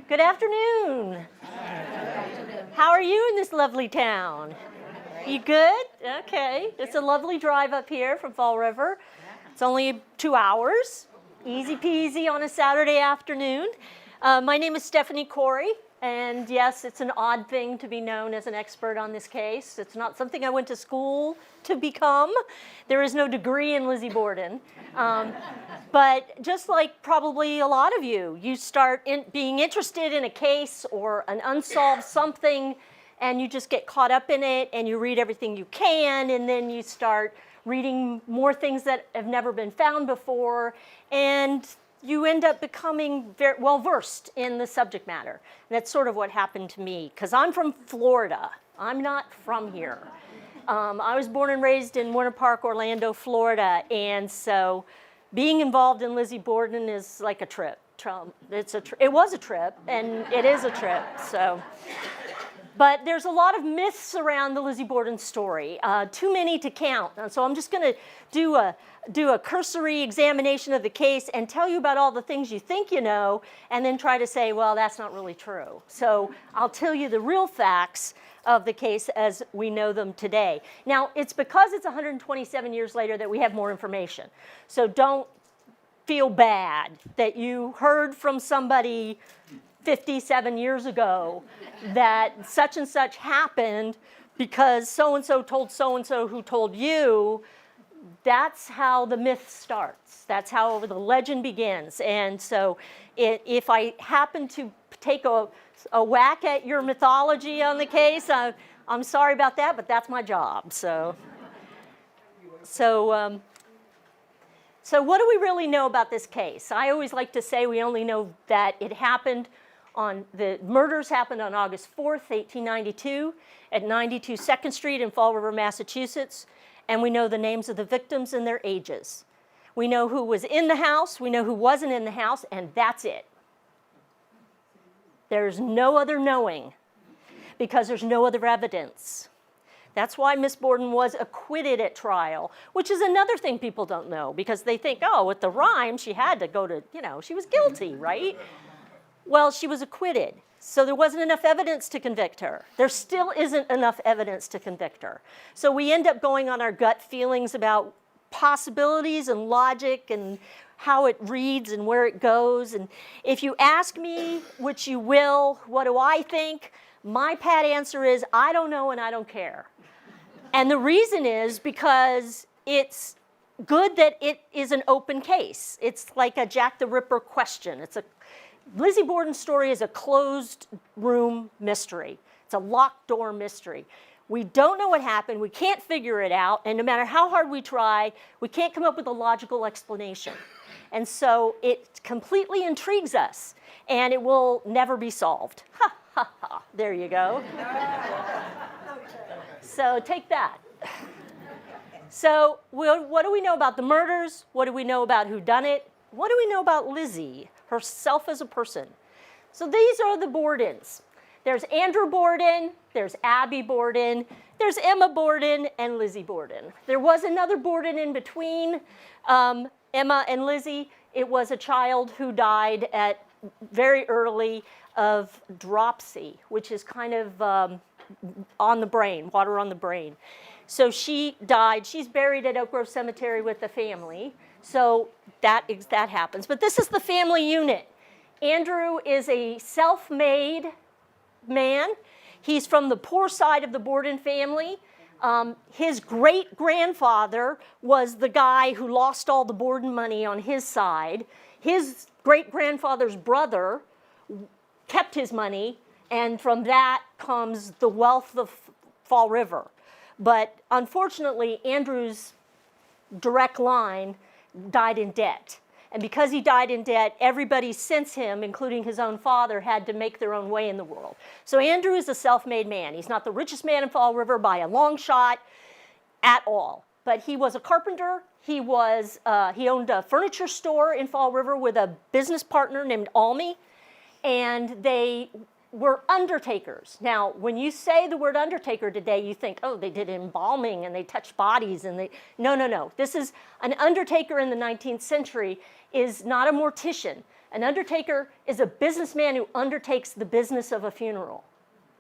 Good afternoon. How are you in this lovely town? You good? Okay. It's a lovely drive up here from Fall River. It's only 2 hours. Easy peasy on a Saturday afternoon. My name is Stefani Koorey, and yes, it's an odd thing to be known as an expert on this case. It's not something I went to school to become. There is no degree in Lizzie Borden. But just like probably a lot of you, you start being interested in a case or an unsolved something, and you just get caught up in it, and you read everything you can, and then you start reading more things that have never been found before, and you end up becoming very well versed in the subject matter. And that's sort of what happened to me, because I'm from Florida. I'm not from here. I was born and raised in Winter Park, Orlando, Florida, and so being involved in Lizzie Borden is like a trip. It was a trip, and it is a trip. So. But there's a lot of myths around the Lizzie Borden story, too many to count. And so I'm just going to do a cursory examination of the case and tell you about all the things you think you know, and then try to say, well, that's not really true. So I'll tell you the real facts of the case as we know them today. Now, it's because it's 127 years later that we have more information. So don't feel bad that you heard from somebody 57 years ago that such and such happened because so-and-so told so-and-so who told you. That's how the myth starts. That's how the legend begins. And so if I happen to take a whack at your mythology on the case, I'm sorry about that, but that's my job. So what do we really know about this case? I always like to say we only know that it happened the murders happened on August 4th, 1892 at 92 2nd Street in Fall River, Massachusetts, and we know the names of the victims and their ages. We know who was in the house, we know who wasn't in the house, and that's it. There's no other knowing because there's no other evidence. That's why Miss Borden was acquitted at trial, which is another thing people don't know because they think, oh, with the rhyme, she had to go to, she was guilty, right? Well, she was acquitted, so there wasn't enough evidence to convict her. There still isn't enough evidence to convict her. So we end up going on our gut feelings about possibilities and logic and how it reads and where it goes. And if you ask me, which you will, what do I think? My pat answer is, I don't know and I don't care. And the reason is because it's good that it is an open case. It's like a Jack the Ripper question. Lizzie Borden's story is a closed room mystery. It's a locked door mystery. We don't know what happened, we can't figure it out, and no matter how hard we try, we can't come up with a logical explanation. And so it completely intrigues us, and it will never be solved. Ha, ha, ha. There you go. So take that. So what do we know about the murders? What do we know about who done it? What do we know about Lizzie, herself as a person? So these are the Bordens. There's Andrew Borden, there's Abby Borden, there's Emma Borden, and Lizzie Borden. There was another Borden in between Emma and Lizzie. It was a child who died at very early of dropsy, which is kind of on the brain, water on the brain. So she died. She's buried at Oak Grove Cemetery with the family. So that happens. But this is the family unit. Andrew is a self-made man. He's from the poor side of the Borden family. His great-grandfather was the guy who lost all the Borden money on his side. His great-grandfather's brother kept his money, and from that comes the wealth of Fall River. But unfortunately, Andrew's direct line died in debt. And because he died in debt, everybody since him, including his own father, had to make their own way in the world. So Andrew is a self-made man. He's not the richest man in Fall River by a long shot at all. But he was a carpenter. He owned a furniture store in Fall River with a business partner named Almy. And they were undertakers. Now, when you say the word undertaker today, you think, oh, they did embalming and they touched bodies and they, no. This is, an undertaker in the 19th century is not a mortician. An undertaker is a businessman who undertakes the business of a funeral.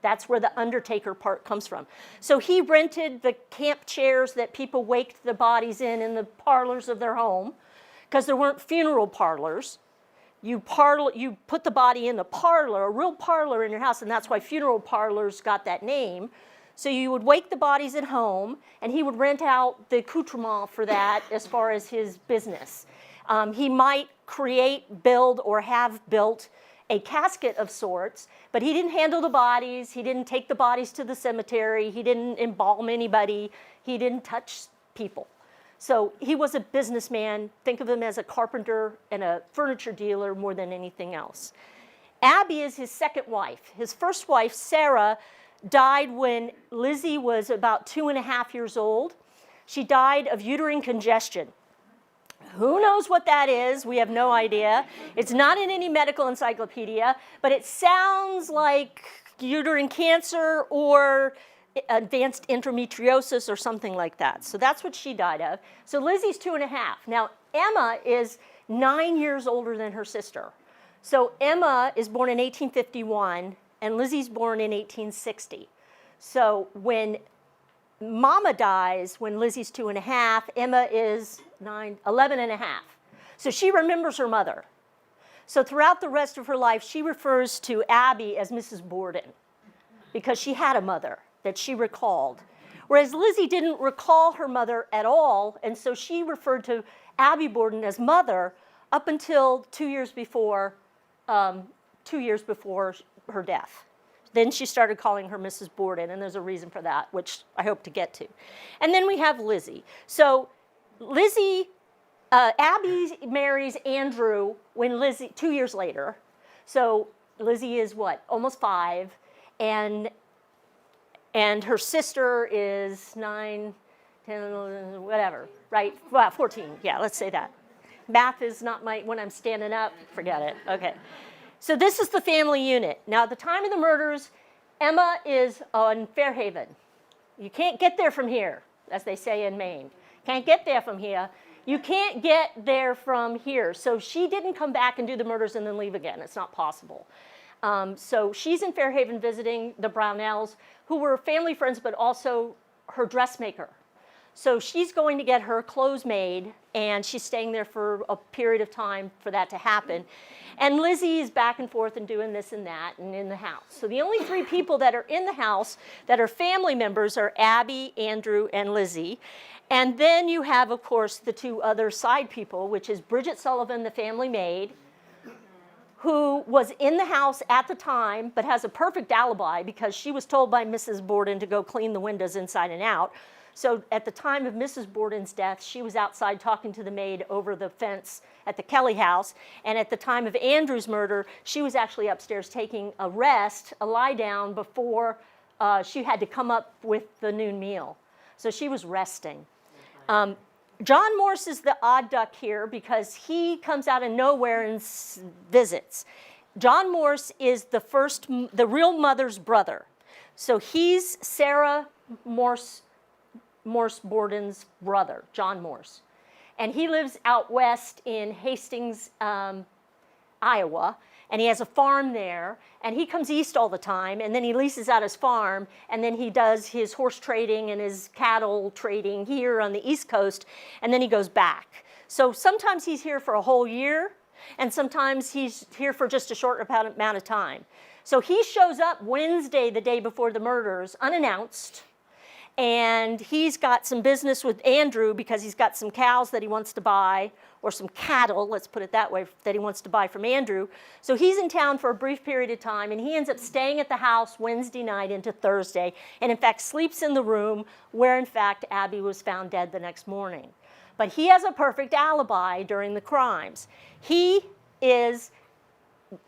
That's where the undertaker part comes from. So he rented the camp chairs that people waked the bodies in the parlors of their home, because there weren't funeral parlors. You put the body in the parlor, a real parlor in your house, and that's why funeral parlors got that name. So you would wake the bodies at home, and he would rent out the accoutrement for that as far as his business. He might create, build, or have built a casket of sorts, but he didn't handle the bodies, he didn't take the bodies to the cemetery, he didn't embalm anybody, he didn't touch people. So he was a businessman. Think of him as a carpenter and a furniture dealer more than anything else. Abby is his second wife. His first wife, Sarah, died when Lizzie was about 2.5 years old. She died of uterine congestion. Who knows what that is? We have no idea. It's not in any medical encyclopedia, but it sounds like uterine cancer or advanced endometriosis or something like that. So that's what she died of. So Lizzie's 2.5. Now, Emma is 9 years older than her sister. So Emma is born in 1851, and Lizzie's born in 1860. So when Mama dies, when Lizzie's 2.5, Emma is 11.5. So she remembers her mother. So throughout the rest of her life, she refers to Abby as Mrs. Borden because she had a mother that she recalled. Whereas Lizzie didn't recall her mother at all, and so she referred to Abby Borden as mother up until 2 years before her death. Then she started calling her Mrs. Borden, and there's a reason for that, which I hope to get to. And then we have Lizzie. So Abby marries Andrew when 2 years later. So Lizzie is what, almost 5, and her sister is 9, 10, whatever, right? Well, 14, yeah, let's say that. Math is not when I'm standing up, forget it, okay. So this is the family unit. Now, at the time of the murders, Emma is on Fairhaven. You can't get there from here, as they say in Maine. Can't get there from here. You can't get there from here. So she didn't come back and do the murders and then leave again. It's not possible. So she's in Fairhaven visiting the Brownells, who were family friends, but also her dressmaker. So she's going to get her clothes made, and she's staying there for a period of time for that to happen. And Lizzie is back and forth and doing this and that and in the house. So the only 3 people that are in the house that are family members are Abby, Andrew, and Lizzie. And then you have, of course, the 2 other side people, which is Bridget Sullivan, the family maid, who was in the house at the time, but has a perfect alibi because she was told by Mrs. Borden to go clean the windows inside and out. So at the time of Mrs. Borden's death, she was outside talking to the maid over the fence at the Kelly house. And at the time of Andrew's murder, she was actually upstairs taking a rest, a lie down, before she had to come up with the noon meal. So she was resting. John Morse is the odd duck here because he comes out of nowhere and visits. John Morse is the real mother's brother. So he's Sarah Morse Borden's brother, John Morse. And he lives out west in Hastings, Iowa, and he has a farm there, and he comes east all the time, and then he leases out his farm, and then he does his horse trading and his cattle trading here on the East Coast, and then he goes back. So sometimes he's here for a whole year, and sometimes he's here for just a short amount of time. So he shows up Wednesday, the day before the murders, unannounced, and he's got some business with Andrew because he's got some cows that he wants to buy, or some cattle, let's put it that way, that he wants to buy from Andrew. So he's in town for a brief period of time, and he ends up staying at the house Wednesday night into Thursday, and in fact sleeps in the room where, in fact, Abby was found dead the next morning. But he has a perfect alibi during the crimes. He is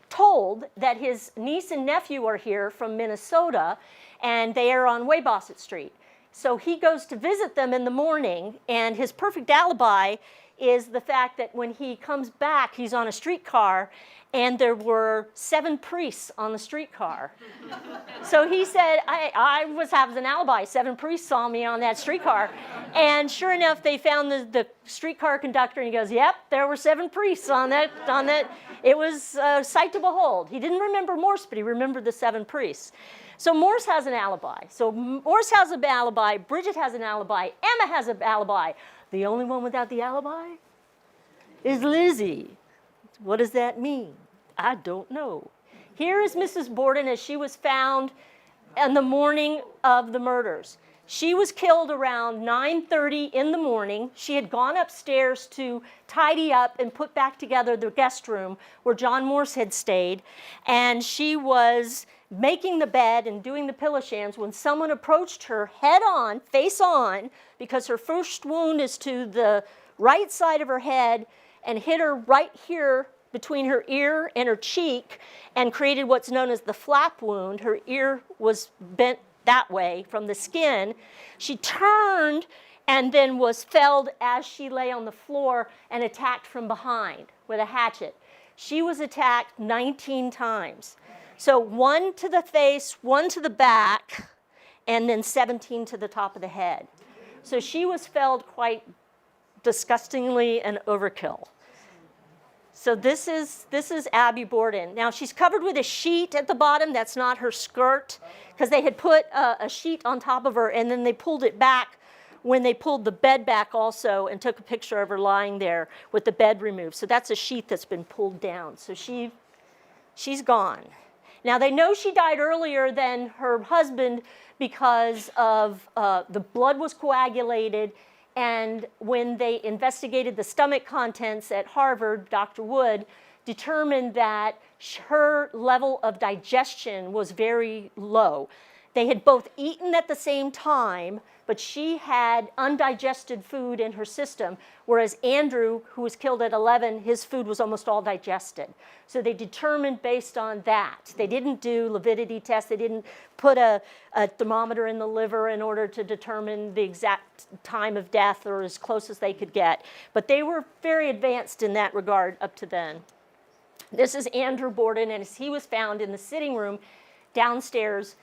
told that his niece and nephew are here from Minnesota, and they are on Weybosset Street. So he goes to visit them in the morning, and his perfect alibi is the fact that when he comes back, he's on a streetcar, and there were 7 priests on the streetcar. So he said, I was having an alibi. 7 priests saw me on that streetcar. And sure enough, they found the streetcar conductor, and he goes, yep, there were 7 priests on that. It was a sight to behold. He didn't remember Morse, but he remembered the 7 priests. So Morse has an alibi. So Morse has an alibi. Bridget has an alibi. Emma has an alibi. The only one without the alibi is Lizzie. What does that mean? I don't know. Here is Mrs. Borden as she was found on the morning of the murders. She was killed around 9:30 in the morning. She had gone upstairs to tidy up and put back together the guest room where John Morse had stayed. And she was making the bed and doing the pillow shams when someone approached her head on, face on, because her first wound is to the right side of her head and hit her right here between her ear and her cheek and created what's known as the flap wound. Her ear was bent that way from the skin. She turned and then was felled as she lay on the floor and attacked from behind with a hatchet. She was attacked 19 times. So 1 to the face, 1 to the back, and then 17 to the top of the head. So she was felled quite disgustingly and overkill. So this is Abby Borden. Now she's covered with a sheet at the bottom. That's not her skirt, because they had put a sheet on top of her, and then they pulled it back when they pulled the bed back also and took a picture of her lying there with the bed removed. So that's a sheet that's been pulled down. So she's gone. Now they know she died earlier than her husband because of the blood was coagulated. And when they investigated the stomach contents at Harvard, Dr. Wood determined that her level of digestion was very low. They had both eaten at the same time, but she had undigested food in her system, whereas Andrew, who was killed at 11, his food was almost all digested. So they determined based on that. They didn't do lividity tests. They didn't put a thermometer in the liver in order to determine the exact time of death or as close as they could get. But they were very advanced in that regard up to then. This is Andrew Borden, and as he was found in the sitting room downstairs,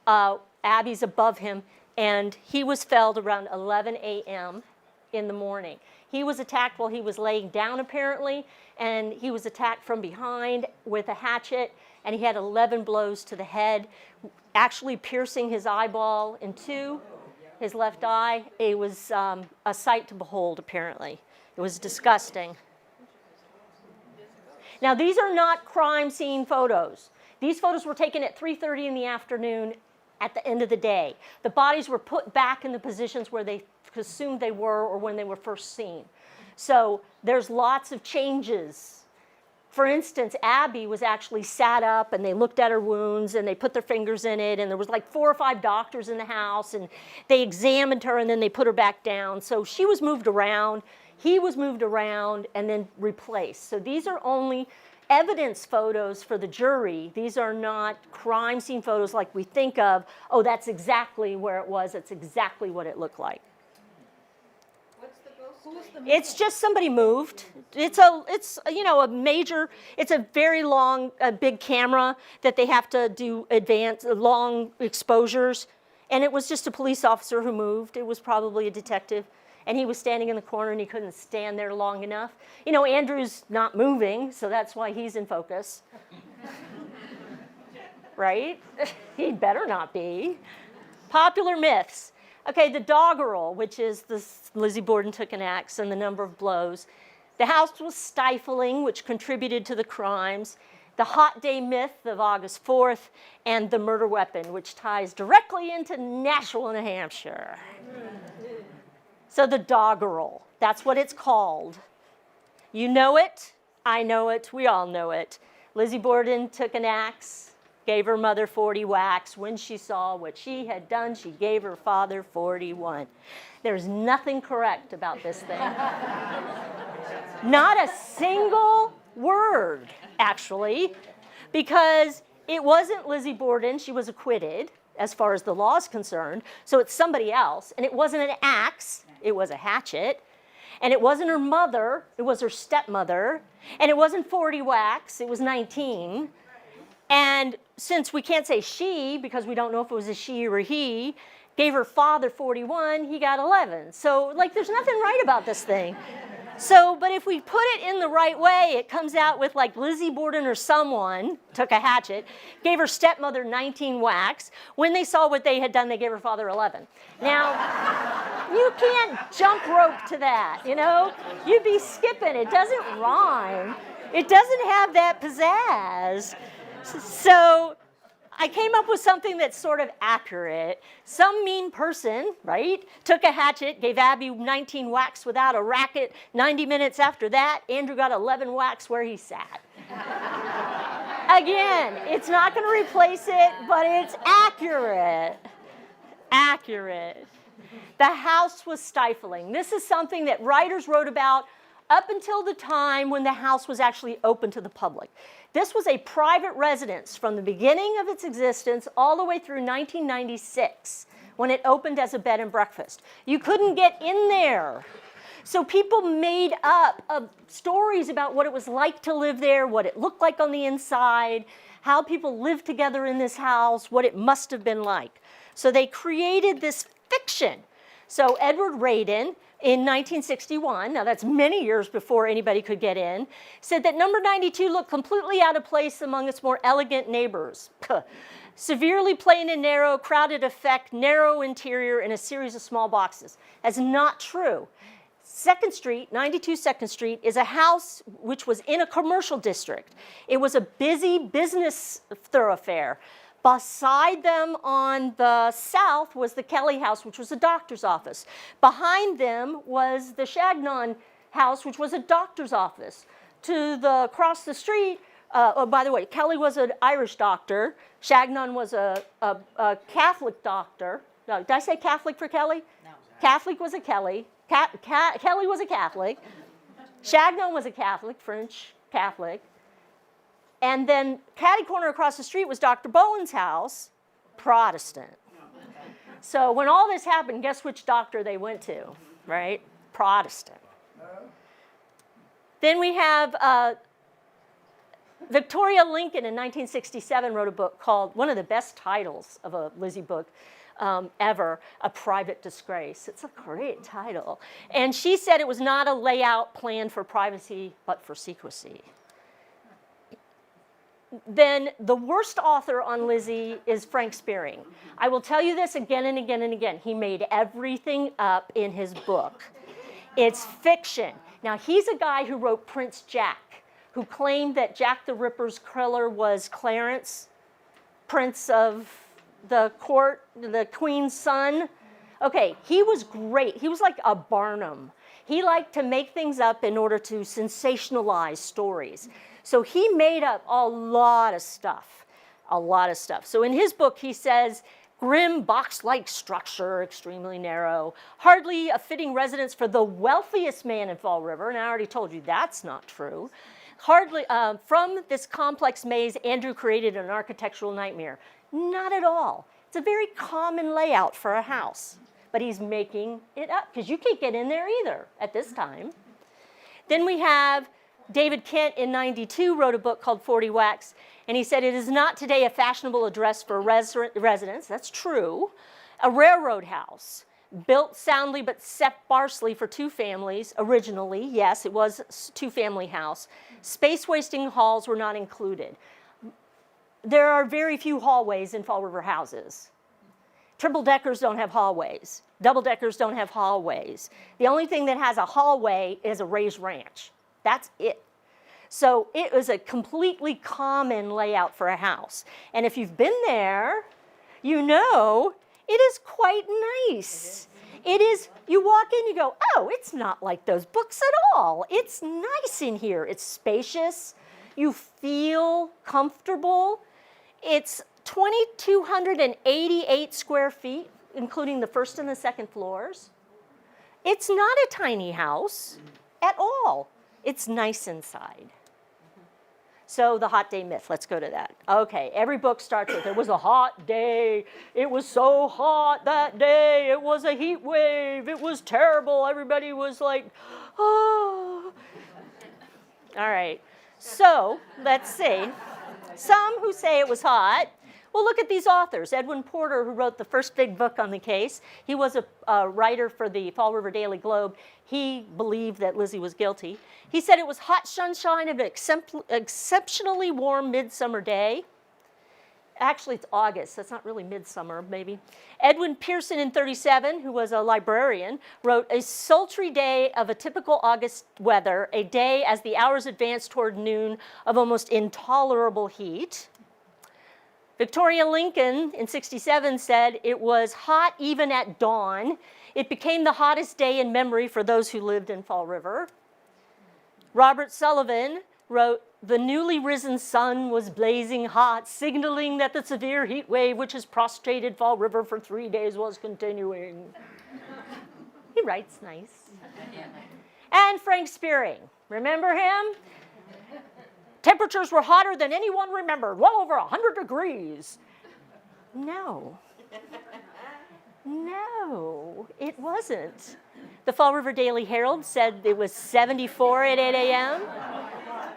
Abby's above him, and he was felled around 11 a.m. in the morning. He was attacked while he was laying down, apparently, and he was attacked from behind with a hatchet, and he had 11 blows to the head, actually piercing his eyeball in 2, his left eye. It was a sight to behold, apparently. It was disgusting. Now, these are not crime scene photos. These photos were taken at 3:30 in the afternoon at the end of the day. The bodies were put back in the positions where they assumed they were or when they were first seen. So there's lots of changes. For instance, Abby was actually sat up and they looked at her wounds and they put their fingers in it, and there was like 4 or 5 doctors in the house, and they examined her and then they put her back down. So she was moved around, he was moved around and then replaced. So these are only evidence photos for the jury. These are not crime scene photos like we think of, oh, that's exactly where it was, that's exactly what it looked like. What's the ghost? Who was the movie? It's just somebody moved. It's a very long, big camera that they have to do long exposures. And it was just a police officer who moved. It was probably a detective. And he was standing in the corner and he couldn't stand there long enough. You know, Andrew's not moving, so that's why he's in focus. Right? He'd better not be. Popular myths. Okay, the doggerel, which is Lizzie Borden took an axe and the number of blows. The house was stifling, which contributed to the crimes. The hot day myth of August 4th, and the murder weapon, which ties directly into Nashua, New Hampshire. So the doggerel, that's what it's called. You know it, I know it, we all know it. Lizzie Borden took an axe, gave her mother 40 whacks. When she saw what she had done, she gave her father 41. There's nothing correct about this thing. Not a single word, actually, because it wasn't Lizzie Borden. She was acquitted as far as the law is concerned, so it's somebody else. And it wasn't an axe, it was a hatchet. And it wasn't her mother, it was her stepmother. And it wasn't 40 whacks, it was 19. And since we can't say she, because we don't know if it was a she or a he, gave her father 41, he got 11. So, like, there's nothing right about this thing. So, but if we put it in the right way, it comes out with, like, Lizzie Borden or someone took a hatchet, gave her stepmother 19 whacks. When they saw what they had done, they gave her father 11. Now, you can't jump rope to that, you know? You'd be skipping. It doesn't rhyme. It doesn't have that pizzazz. So I came up with something that's sort of accurate. Some mean person, right, took a hatchet, gave Abby 19 whacks without a racket. 90 minutes after that, Andrew got 11 whacks where he sat. Again, it's not going to replace it, but it's accurate. Accurate. The house was stifling. This is something that writers wrote about up until the time when the house was actually open to the public. This was a private residence from the beginning of its existence all the way through 1996, when it opened as a bed and breakfast. You couldn't get in there. So people made up stories about what it was like to live there, what it looked like on the inside, how people lived together in this house, what it must have been like. So they created this fiction. So Edward Radin, in 1961, now that's many years before anybody could get in, said that number 92 looked completely out of place among its more elegant neighbors. Severely plain and narrow, crowded effect, narrow interior, and a series of small boxes. That's not true. 2nd Street, 92 2nd Street, is a house which was in a commercial district. It was a busy business thoroughfare. Beside them on the south was the Kelly House, which was a doctor's office. Behind them was the Shagnon House, which was a doctor's office. Across the street, oh, by the way, Kelly was an Irish doctor. Shagnon was a Catholic doctor. No, did I say Catholic for Kelly? No. Catholic was a Kelly. Kelly was a Catholic. Shagnon was a Catholic, French Catholic. And then catty corner across the street was Dr. Bowen's house, Protestant. So when all this happened, guess which doctor they went to, right? Protestant. Then we have Victoria Lincoln in 1967 wrote a book called, one of the best titles of a Lizzie book ever, A Private Disgrace. It's a great title. And she said it was not a layout planned for privacy, but for secrecy. Then the worst author on Lizzie is Frank Spearing. I will tell you this again and again and again. He made everything up in his book. It's fiction. Now, he's a guy who wrote Prince Jack, who claimed that Jack the Ripper's killer was Clarence, prince of the court, the queen's son. Okay, he was great. He was like a Barnum. He liked to make things up in order to sensationalize stories. So he made up a lot of stuff, a lot of stuff. So in his book, he says, grim box-like structure, extremely narrow, hardly a fitting residence for the wealthiest man in Fall River, and I already told you that's not true. Hardly, from this complex maze, Andrew created an architectural nightmare. Not at all. It's a very common layout for a house, but he's making it up because you can't get in there either at this time. Then we have David Kent in 92 wrote a book called 40 Whacks, and he said, it is not today a fashionable address for residents. That's true. A railroad house, built soundly but sparsely for 2 families originally. Yes, it was a 2-family house. Space-wasting halls were not included. There are very few hallways in Fall River houses. Triple-deckers don't have hallways. Double-deckers don't have hallways. The only thing that has a hallway is a raised ranch. That's it. So it was a completely common layout for a house. And if you've been there, you know it is quite nice. It is, you walk in, you go, oh, it's not like those books at all. It's nice in here. It's spacious. You feel comfortable. It's 2,288 square feet, including the 1st and the 2nd floors. It's not a tiny house at all. It's nice inside. So the hot day myth, let's go to that. Okay, every book starts with, it was a hot day. It was so hot that day. It was a heat wave. It was terrible. Everybody was like, oh. All right, so let's see. Some who say it was hot. Well, look at these authors. Edwin Porter, who wrote the first big book on the case, he was a writer for the Fall River Daily Globe. He believed that Lizzie was guilty. He said it was hot sunshine of an exceptionally warm midsummer day. Actually, it's August. That's not really midsummer, maybe. Edwin Pearson in 1937, who was a librarian, wrote, a sultry day of a typical August weather, a day as the hours advanced toward noon of almost intolerable heat. Victoria Lincoln in 1967 said it was hot even at dawn. It became the hottest day in memory for those who lived in Fall River. Robert Sullivan wrote, the newly risen sun was blazing hot, signaling that the severe heat wave which has prostrated Fall River for 3 days was continuing. He writes nice. And Frank Spearing, remember him? Temperatures were hotter than anyone remembered, well over 100 degrees. No. No, it wasn't. The Fall River Daily Herald said it was 74 at 8 a.m.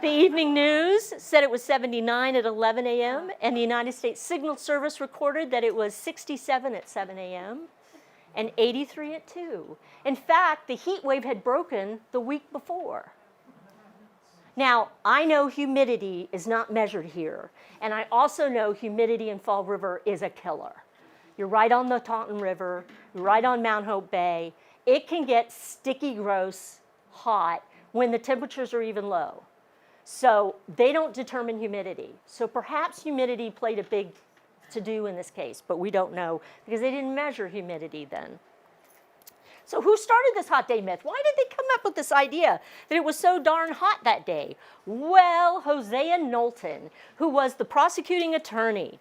The Evening News said it was 79 at 11 a.m. And the United States Signal Service recorded that it was 67 at 7 a.m. and 83 at 2. In fact, the heat wave had broken the week before. Now, I know humidity is not measured here, and I also know humidity in Fall River is a killer. You're right on the Taunton River, you're right on Mount Hope Bay. It can get sticky, gross, hot when the temperatures are even low. So they don't determine humidity. So perhaps humidity played a big to-do in this case, but we don't know because they didn't measure humidity then. So who started this hot day myth? Why did they come up with this idea that it was so darn hot that day? Well, Hosea Knowlton, who was the prosecuting attorney,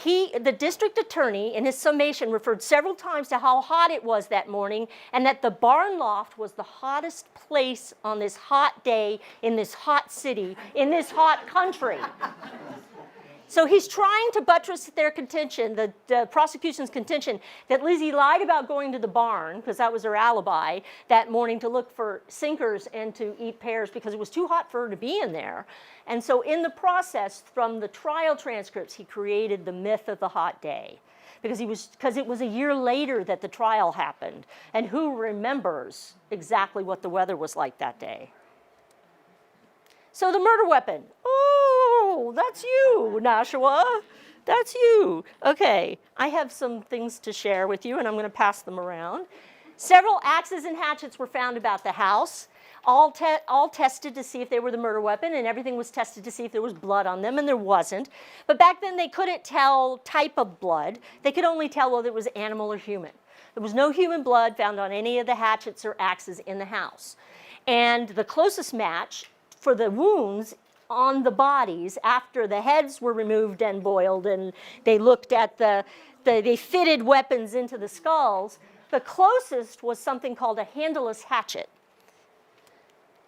the district attorney, in his summation, referred several times to how hot it was that morning and that the barn loft was the hottest place on this hot day in this hot city, in this hot country. So he's trying to buttress their contention, the prosecution's contention, that Lizzie lied about going to the barn, because that was her alibi, that morning to look for sinkers and to eat pears because it was too hot for her to be in there. And so in the process, from the trial transcripts, he created the myth of the hot day. Because it was a year later that the trial happened. And who remembers exactly what the weather was like that day? So the murder weapon. Oh, that's you, Nashua. That's you. Okay, I have some things to share with you, and I'm going to pass them around. Several axes and hatchets were found about the house, all tested to see if they were the murder weapon, and everything was tested to see if there was blood on them, and there wasn't. But back then, they couldn't tell type of blood. They could only tell whether it was animal or human. There was no human blood found on any of the hatchets or axes in the house. And the closest match for the wounds on the bodies after the heads were removed and boiled and they looked at they fitted weapons into the skulls, the closest was something called a handleless hatchet.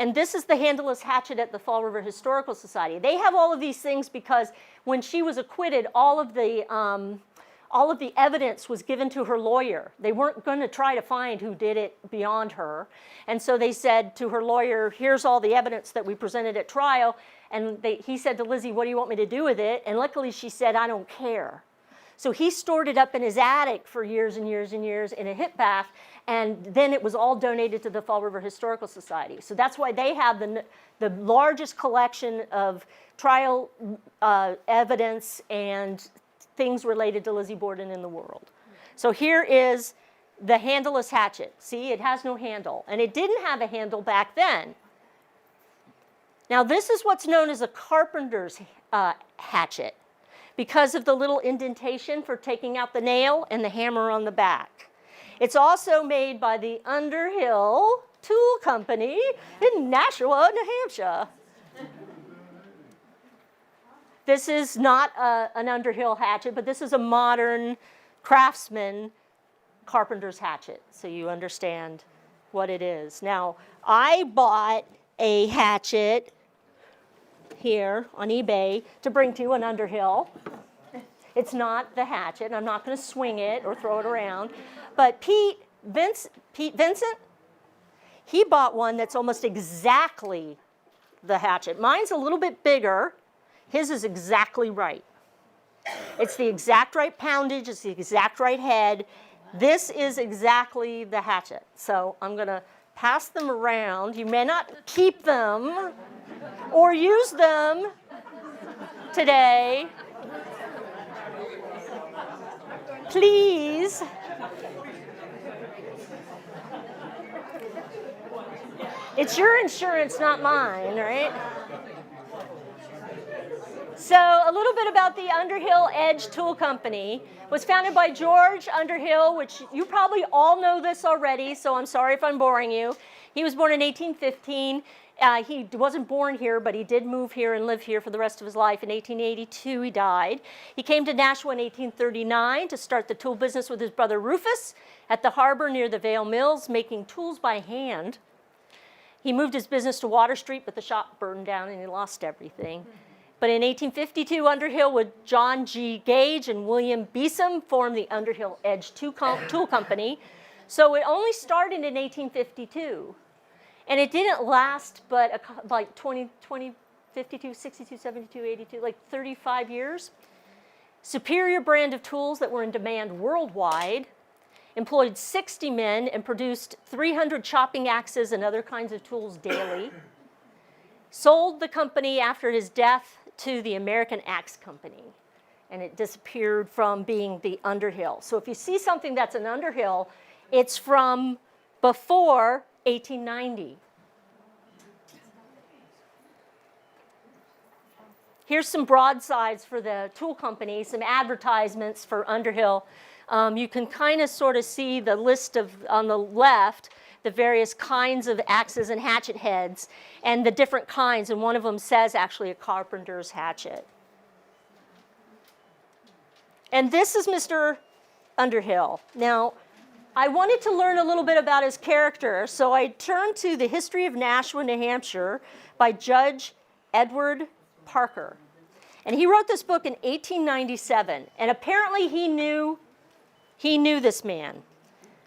And this is the handleless hatchet at the Fall River Historical Society. They have all of these things because when she was acquitted, all of the evidence was given to her lawyer. They weren't going to try to find who did it beyond her. And so they said to her lawyer, here's all the evidence that we presented at trial. And he said to Lizzie, what do you want me to do with it? And luckily she said, I don't care. So he stored it up in his attic for years and years and years in a hip bath. And then it was all donated to the Fall River Historical Society. So that's why they have the largest collection of trial evidence and things related to Lizzie Borden in the world. So here is the handleless hatchet. See, it has no handle. And it didn't have a handle back then. Now, this is what's known as a carpenter's hatchet because of the little indentation for taking out the nail and the hammer on the back. It's also made by the Underhill Tool Company in Nashua, New Hampshire. This is not an Underhill hatchet, but this is a modern craftsman carpenter's hatchet, so you understand what it is. Now, I bought a hatchet here on eBay to bring to you an Underhill. It's not the Hatchet. I'm not going to swing it or throw it around. But Pete Vincent, he bought one that's almost exactly the Hatchet. Mine's a little bit bigger. His is exactly right. It's the exact right poundage. It's the exact right head. This is exactly the Hatchet. So I'm going to pass them around. You may not keep them or use them today. Please. It's your insurance, not mine, right? So a little bit about the Underhill Edge Tool Company. It was founded by George Underhill, which you probably all know this already, so I'm sorry if I'm boring you. He was born in 1815. He wasn't born here, but he did move here and live here for the rest of his life. In 1882, he died. He came to Nashua in 1839 to start the tool business with his brother Rufus at the harbor near the Vale Mills, making tools by hand. He moved his business to Water Street, but the shop burned down and he lost everything. But in 1852, Underhill with John G. Gage and William Beeson formed the Underhill Edge Tool Company. So it only started in 1852. And it didn't last but like 20, 52, 62, 72, 82, like 35 years. Superior brand of tools that were in demand worldwide. Employed 60 men and produced 300 chopping axes and other kinds of tools daily. Sold the company after his death to the American Axe Company. And it disappeared from being the Underhill. So if you see something that's an Underhill, it's from before 1890. Here's some broadsides for the tool company, some advertisements for Underhill. You can kind of sort of see the list of, on the left, the various kinds of axes and hatchet heads and the different kinds, and one of them says actually a carpenter's hatchet. And this is Mr. Underhill. Now, I wanted to learn a little bit about his character, so I turned to The History of Nashua, New Hampshire by Judge Edward Parker. And he wrote this book in 1897, and apparently he knew this man,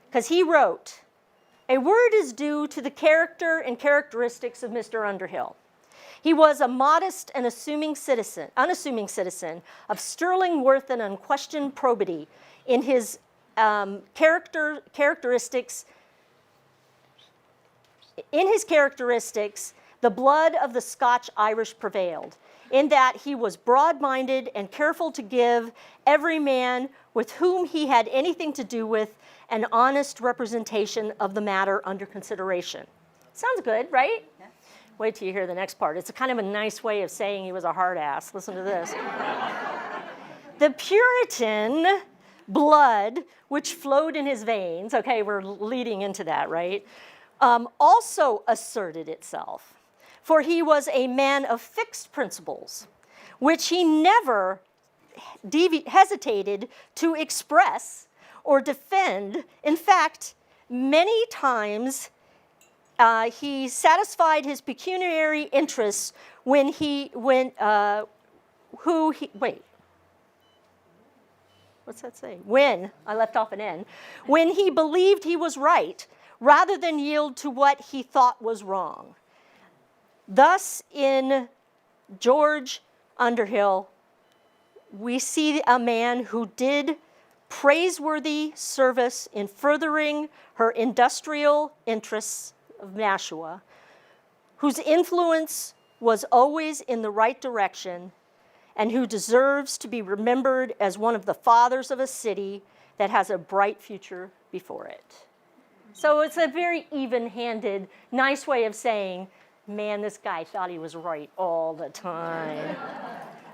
because he wrote, "A word is due to the character and characteristics of Mr. Underhill. He was a modest and unassuming citizen of sterling worth and unquestioned probity. In his characteristics, the blood of the Scotch-Irish prevailed, in that he was broad-minded and careful to give every man with whom he had anything to do with an honest representation of the matter under consideration." Sounds good, right? Yeah. Wait till you hear the next part. It's a kind of a nice way of saying he was a hard ass. Listen to this. "The Puritan blood which flowed in his veins," okay, we're leading into that, right, "also asserted itself. For he was a man of fixed principles, which he never hesitated to express or defend. In fact, many times he satisfied his pecuniary interests when I left off an N, when he believed he was right, rather than yield to what he thought was wrong. Thus, in George Underhill, we see a man who did praiseworthy service in furthering her industrial interests of Nashua, whose influence was always in the right direction, and who deserves to be remembered as one of the fathers of a city that has a bright future before it." So it's a very even-handed, nice way of saying, man, this guy thought he was right all the time.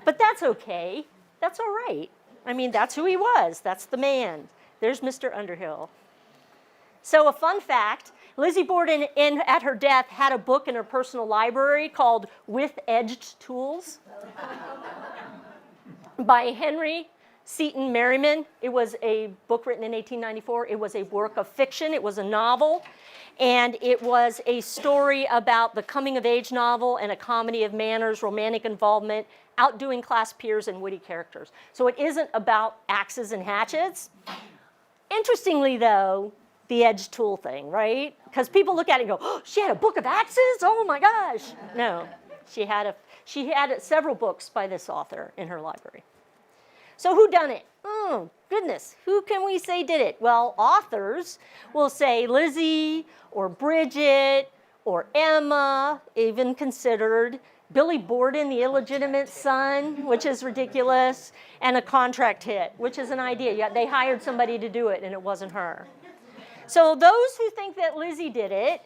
But that's okay. That's all right. I mean, that's who he was. That's the man. There's Mr. Underhill. So a fun fact, Lizzie Borden, at her death, had a book in her personal library called With Edged Tools by Henry Seton Merriman. It was a book written in 1894. It was a work of fiction. It was a novel. And it was a story about the coming-of-age novel and a comedy of manners, romantic involvement, outdoing class peers, and witty characters. So it isn't about axes and hatchets. Interestingly, though, the edge tool thing, right? Because people look at it and go, oh, she had a book of axes? Oh, my gosh. No, she had several books by this author in her library. So who done it? Oh, goodness. Who can we say did it? Well, authors will say Lizzie or Bridget or Emma, even considered. Billy Borden, the illegitimate son, which is ridiculous, and a contract hit, which is an idea. Yeah, they hired somebody to do it, and it wasn't her. So those who think that Lizzie did it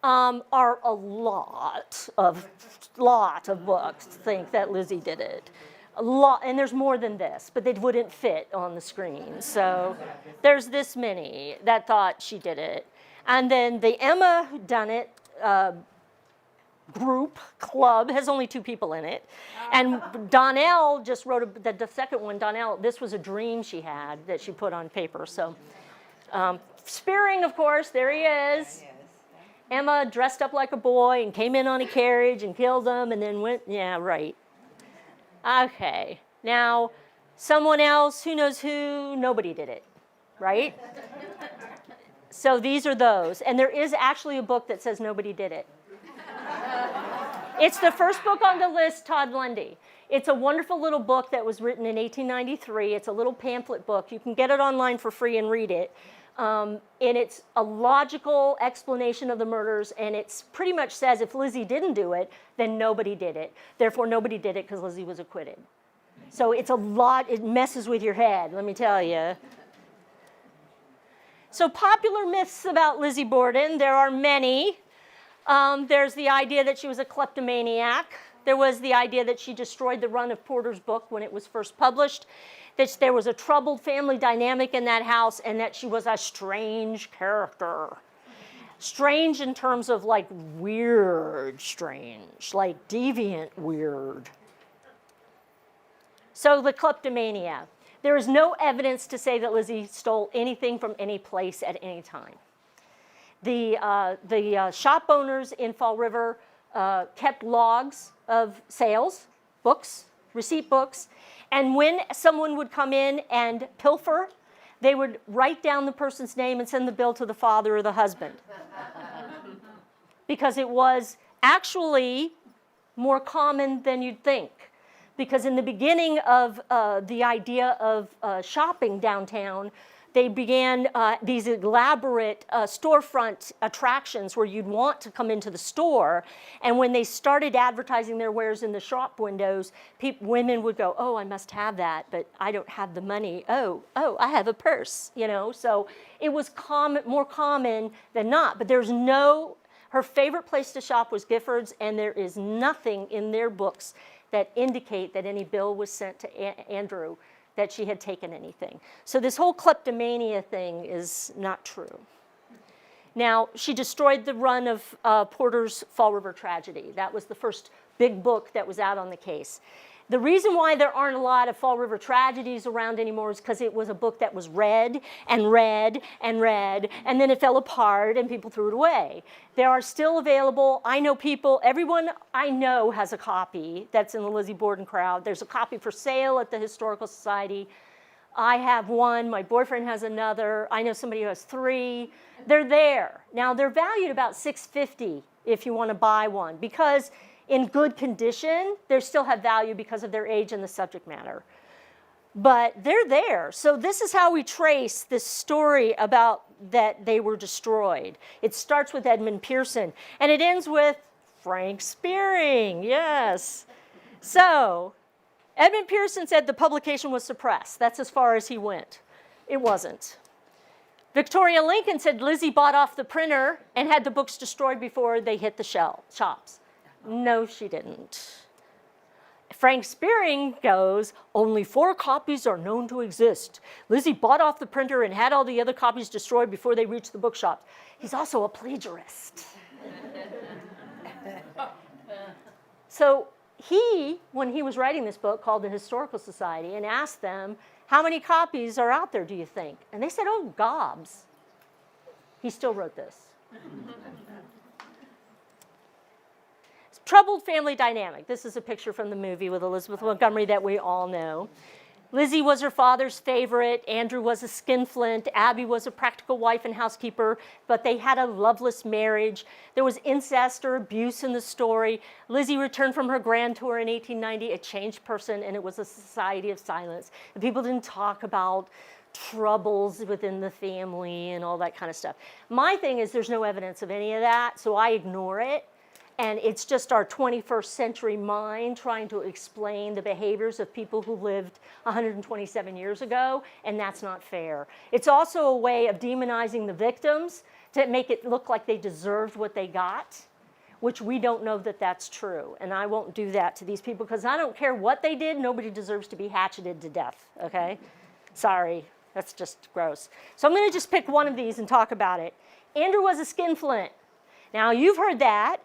are a lot of books think that Lizzie did it. A lot, and there's more than this, but they wouldn't fit on the screen. So there's this many that thought she did it. And then the Emma who done it club has only 2 people in it. And Donnell just wrote the second one, Donnell, this was a dream she had that she put on paper. So Spearing, of course, there he is. Emma dressed up like a boy and came in on a carriage and killed him and then went, yeah, right. Okay, now someone else, who knows who, nobody did it, right? So these are those. And there is actually a book that says nobody did it. It's the first book on the list, Todd Lundy. It's a wonderful little book that was written in 1893. It's a little pamphlet book. You can get it online for free and read it. And it's a logical explanation of the murders, and it pretty much says if Lizzie didn't do it, then nobody did it. Therefore, nobody did it because Lizzie was acquitted. So it's a lot, it messes with your head, let me tell you. So popular myths about Lizzie Borden, there are many. There's the idea that she was a kleptomaniac. There was the idea that she destroyed the run of Porter's book when it was first published, that there was a troubled family dynamic in that house, and that she was a strange character. Strange in terms of like weird strange, like deviant weird. So the kleptomania. There is no evidence to say that Lizzie stole anything from any place at any time. The shop owners in Fall River kept logs of sales, books, receipt books, and when someone would come in and pilfer, they would write down the person's name and send the bill to the father or the husband. Because it was actually more common than you'd think. Because in the beginning of the idea of shopping downtown, they began these elaborate storefront attractions where you'd want to come into the store. And when they started advertising their wares in the shop windows, women would go, oh, I must have that, but I don't have the money. Oh, I have a purse, you know. So it was more common than not. But there's her favorite place to shop was Gifford's, and there is nothing in their books that indicate that any bill was sent to Andrew, that she had taken anything. So this whole kleptomania thing is not true. Now, she destroyed the run of Porter's Fall River Tragedy. That was the first big book that was out on the case. The reason why there aren't a lot of Fall River Tragedies around anymore is because it was a book that was read and read and read, and then it fell apart and people threw it away. There are still available. I know people, everyone I know has a copy that's in the Lizzie Borden crowd. There's a copy for sale at the Historical Society. I have one. My boyfriend has another. I know somebody who has 3. They're there. Now, they're valued about $6.50 if you want to buy one, because in good condition, they still have value because of their age and the subject matter. But they're there. So this is how we trace this story about that they were destroyed. It starts with Edmund Pearson, and it ends with Frank Spearing, yes. So Edmund Pearson said the publication was suppressed. That's as far as he went. It wasn't. Victoria Lincoln said Lizzie bought off the printer and had the books destroyed before they hit the shops. No, she didn't. Frank Spearing goes, only 4 copies are known to exist. Lizzie bought off the printer and had all the other copies destroyed before they reached the bookshop. He's also a plagiarist. So he, when he was writing this book, called the Historical Society and asked them, How many copies are out there, do you think? And they said, oh, gobs. He still wrote this. Troubled family dynamic. This is a picture from the movie with Elizabeth Montgomery that we all know. Lizzie was her father's favorite. Andrew was a skinflint. Abby was a practical wife and housekeeper, but they had a loveless marriage. There was incest or abuse in the story. Lizzie returned from her grand tour in 1890, a changed person, and it was a society of silence. And people didn't talk about troubles within the family and all that kind of stuff. My thing is there's no evidence of any of that, so I ignore it. And it's just our 21st century mind trying to explain the behaviors of people who lived 127 years ago, and that's not fair. It's also a way of demonizing the victims to make it look like they deserved what they got, which we don't know that that's true. And I won't do that to these people because I don't care what they did, nobody deserves to be hatcheted to death, okay? Sorry, that's just gross. So I'm gonna just pick one of these and talk about it. Andrew was a skinflint. Now you've heard that.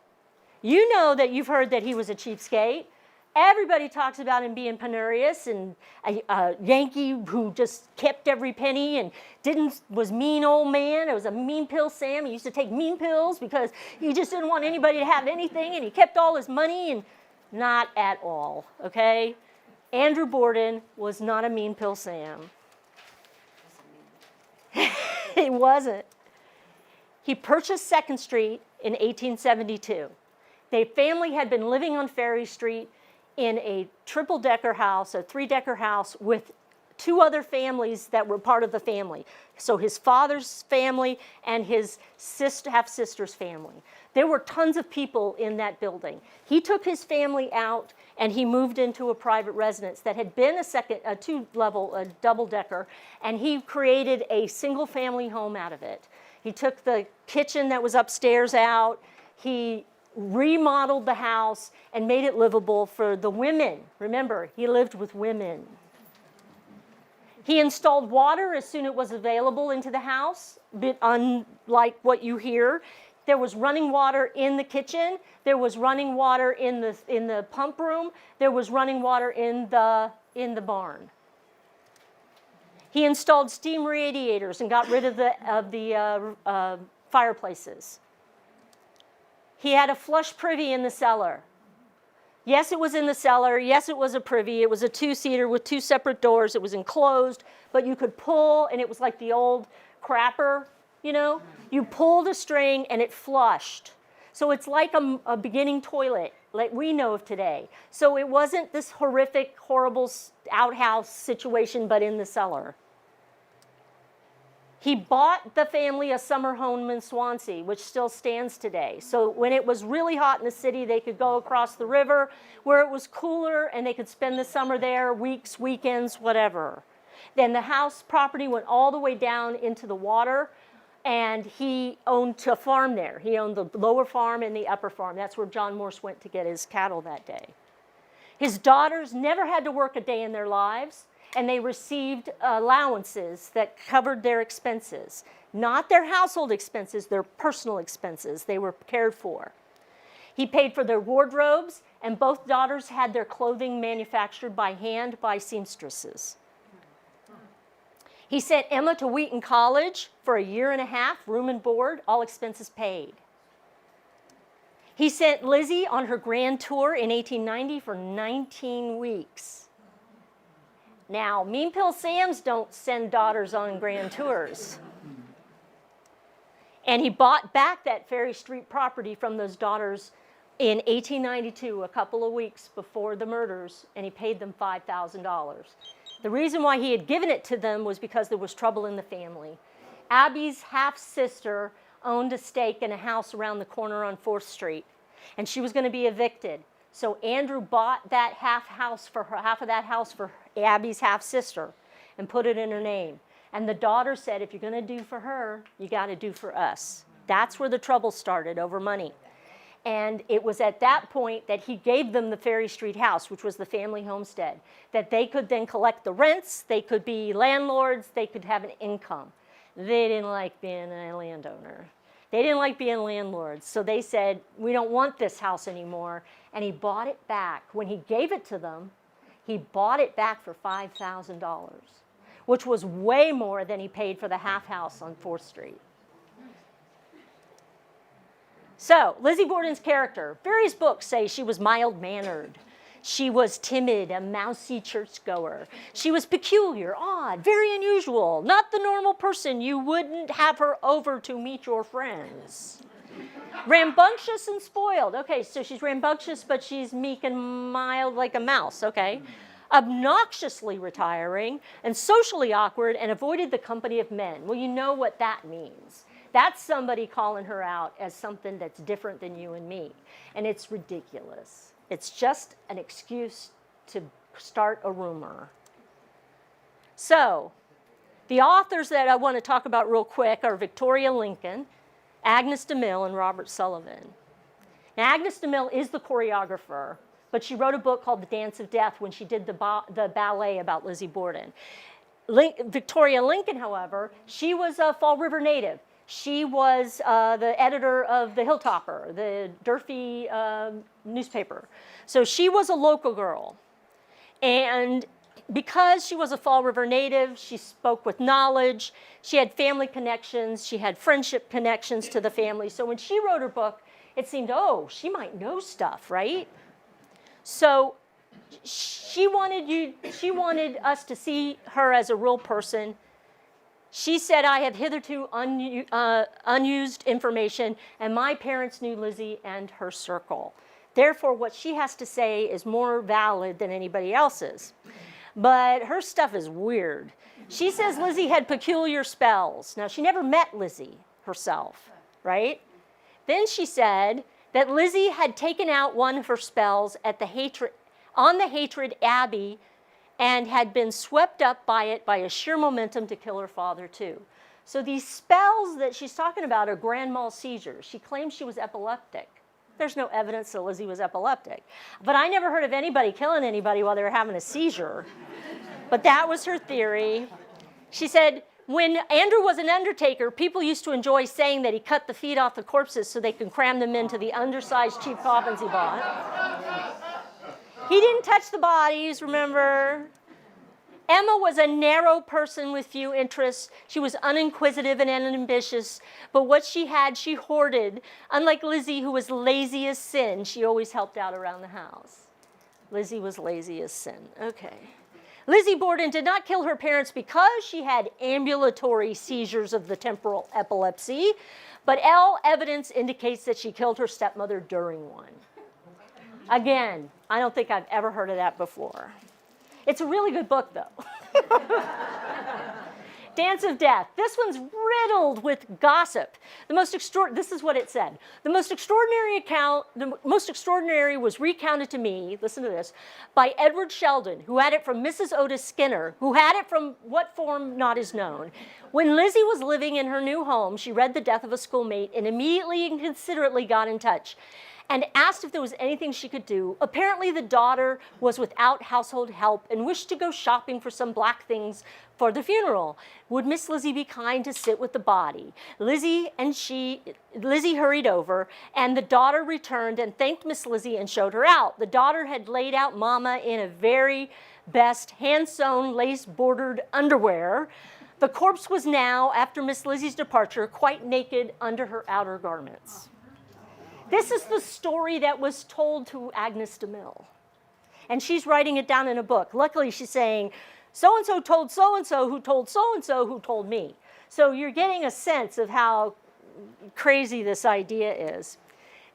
You know that you've heard that he was a cheapskate. Everybody talks about him being penurious and a Yankee who just kept every penny and was mean old man. It was a mean pill Sam. He used to take mean pills because he just didn't want anybody to have anything, and he kept all his money, and not at all, okay? Andrew Borden was not a mean pill Sam. He wasn't. He purchased 2nd Street in 1872. The family had been living on Ferry Street in a triple-decker house, a 3-decker house, with 2 other families that were part of the family. So his father's family and his half-sister's family. There were tons of people in that building. He took his family out and he moved into a private residence that had been a 2-level, a double-decker, and he created a single-family home out of it. He took the kitchen that was upstairs out. He remodeled the house and made it livable for the women. Remember, he lived with women. He installed water as soon as it was available into the house, a bit unlike what you hear. There was running water in the kitchen. There was running water in the pump room. There was running water in the barn. He installed steam radiators and got rid of the fireplaces. He had a flush privy in the cellar. Yes, it was in the cellar. Yes, it was a privy. It was a 2-seater with 2 separate doors. It was enclosed, but you could pull, and it was like the old crapper, you know? You pulled a string, and it flushed. So it's like a beginning toilet, like we know of today. So it wasn't this horrific, horrible outhouse situation, but in the cellar. He bought the family a summer home in Swansea, which still stands today. So when it was really hot in the city, they could go across the river where it was cooler, and they could spend the summer there, weeks, weekends, whatever. Then the house property went all the way down into the water, and he owned a farm there. He owned the lower farm and the upper farm. That's where John Morse went to get his cattle that day. His daughters never had to work a day in their lives, and they received allowances that covered their expenses. Not their household expenses, their personal expenses. They were cared for. He paid for their wardrobes, and both daughters had their clothing manufactured by hand by seamstresses. He sent Emma to Wheaton College for a 1.5 years, room and board, all expenses paid. He sent Lizzie on her grand tour in 1890 for 19 weeks. Now, mean pill Sams don't send daughters on grand tours. And he bought back that Ferry Street property from those daughters in 1892, a couple of weeks before the murders, and he paid them $5,000. The reason why he had given it to them was because there was trouble in the family. Abby's half-sister owned a stake in a house around the corner on 4th Street, and she was going to be evicted. So Andrew bought that half of that house for Abby's half-sister and put it in her name. And the daughter said, if you're going to do for her, you got to do for us. That's where the trouble started, over money. And it was at that point that he gave them the Ferry Street house, which was the family homestead, that they could then collect the rents, they could be landlords, they could have an income. They didn't like being a landowner. They didn't like being landlords. So they said, we don't want this house anymore. And he bought it back. When he gave it to them, he bought it back for $5,000. which was way more than he paid for the half house on 4th Street. So, Lizzie Borden's character. Various books say she was mild-mannered. She was timid, a mousy churchgoer. She was peculiar, odd, very unusual, not the normal person. You wouldn't have her over to meet your friends. Rambunctious and spoiled. Okay, so she's rambunctious, but she's meek and mild like a mouse. Okay. Obnoxiously retiring and socially awkward and avoided the company of men. Well, you know what that means. That's somebody calling her out as something that's different than you and me. And it's ridiculous. It's just an excuse to start a rumor. So, the authors that I want to talk about real quick are Victoria Lincoln, Agnes DeMille, and Robert Sullivan. Now, Agnes DeMille is the choreographer, but she wrote a book called The Dance of Death when she did the ballet about Lizzie Borden. Victoria Lincoln, however, she was a Fall River native. She was the editor of the Hilltopper, the Durfee newspaper. So she was a local girl. And because she was a Fall River native, she spoke with knowledge. She had family connections. She had friendship connections to the family. So when she wrote her book, it seemed, oh, she might know stuff, right? So she wanted us to see her as a real person. She said, I have hitherto unused information, and my parents knew Lizzie and her circle. Therefore, what she has to say is more valid than anybody else's. But her stuff is weird. She says Lizzie had peculiar spells. Now, she never met Lizzie herself, right? Then she said that Lizzie had taken out one of her spells at on the Hatred Abbey and had been swept up by it by a sheer momentum to kill her father, too. So these spells that she's talking about are grand mal seizures. She claims she was epileptic. There's no evidence that Lizzie was epileptic. But I never heard of anybody killing anybody while they were having a seizure. But that was her theory. She said, when Andrew was an undertaker, people used to enjoy saying that he cut the feet off the corpses so they could cram them into the undersized cheap coffins he bought. He didn't touch the bodies, remember? Emma was a narrow person with few interests. She was uninquisitive and unambitious, but what she had, she hoarded. Unlike Lizzie, who was lazy as sin, she always helped out around the house. Lizzie was lazy as sin. Okay. Lizzie Borden did not kill her parents because she had ambulatory seizures of the temporal epilepsy, but all evidence indicates that she killed her stepmother during one. Again, I don't think I've ever heard of that before. It's a really good book, though. Dance of Death. This one's riddled with gossip. This is what it said. The most extraordinary was recounted to me, listen to this, by Edward Sheldon, who had it from Mrs. Otis Skinner, who had it from what form not is known. When Lizzie was living in her new home, she read the death of a schoolmate and immediately and considerately got in touch and asked if there was anything she could do. Apparently the daughter was without household help and wished to go shopping for some black things for the funeral. Would Miss Lizzie be kind to sit with the body? Lizzie hurried over, and the daughter returned and thanked Miss Lizzie and showed her out. The daughter had laid out Mama in a very best hand-sewn, lace-bordered underwear. The corpse was now, after Miss Lizzie's departure, quite naked under her outer garments. This is the story that was told to Agnes DeMille. And she's writing it down in a book. Luckily, she's saying, so-and-so told so-and-so who told so-and-so who told me. So you're getting a sense of how crazy this idea is.